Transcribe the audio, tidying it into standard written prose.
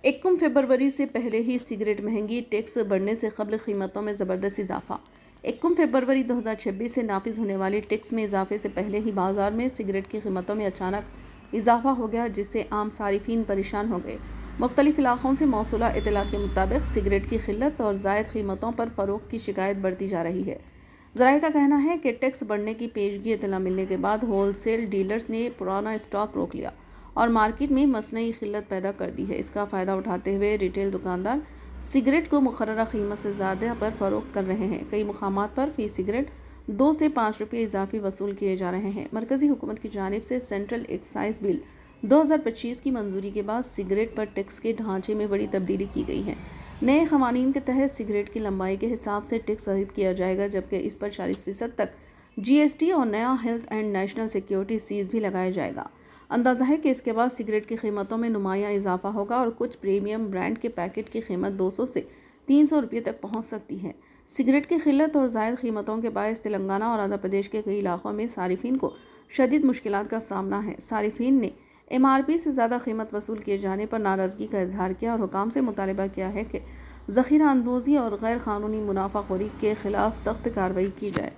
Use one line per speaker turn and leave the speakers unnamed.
یکم فروری سے پہلے ہی سگریٹ مہنگی، ٹیکس بڑھنے سے قبل قیمتوں میں زبردست اضافہ۔ یکم فروری 2026 سے نافذ ہونے والی ٹیکس میں اضافے سے پہلے ہی بازار میں سگریٹ کی قیمتوں میں اچانک اضافہ ہو گیا، جس سے عام صارفین پریشان ہو گئے۔ مختلف علاقوں سے موصولہ اطلاعات کے مطابق سگریٹ کی قلت اور زائد قیمتوں پر فروخت کی شکایت بڑھتی جا رہی ہے۔ ذرائع کا کہنا ہے کہ ٹیکس بڑھنے کی پیشگی اطلاع ملنے کے بعد ہول سیل ڈیلرز نے پرانا اسٹاک روک لیا اور مارکیٹ میں مصنوعی قلت پیدا کر دی ہے۔ اس کا فائدہ اٹھاتے ہوئے ریٹیل دکاندار سگریٹ کو مقررہ قیمت سے زیادہ پر فروخت کر رہے ہیں۔ کئی مقامات پر فی سگریٹ 2 سے 5 روپے اضافی وصول کیے جا رہے ہیں۔ مرکزی حکومت کی جانب سے سینٹرل ایکسائز بل 2025 کی منظوری کے بعد سگریٹ پر ٹیکس کے ڈھانچے میں بڑی تبدیلی کی گئی ہے۔ نئے قوانین کے تحت سگریٹ کی لمبائی کے حساب سے ٹیکس عائد کیا جائے گا، جبکہ اس پر 40% تک جی ایس ٹی اور نیا health and national security cess بھی لگایا جائے گا۔ اندازہ ہے کہ اس کے بعد سگریٹ کی قیمتوں میں نمایاں اضافہ ہوگا اور کچھ پریمیم برانڈ کے پیکٹ کی قیمت 200 سے 300 روپے تک پہنچ سکتی ہے۔ سگریٹ کی قلت اور زائد قیمتوں کے باعث تلنگانہ اور آندھرا پردیش کے کئی علاقوں میں صارفین کو شدید مشکلات کا سامنا ہے۔ صارفین نے ایم آر پی سے زیادہ قیمت وصول کیے جانے پر ناراضگی کا اظہار کیا اور حکام سے مطالبہ کیا ہے کہ ذخیرہ اندوزی اور غیر قانونی منافع خوری کے خلاف سخت کارروائی کی جائے۔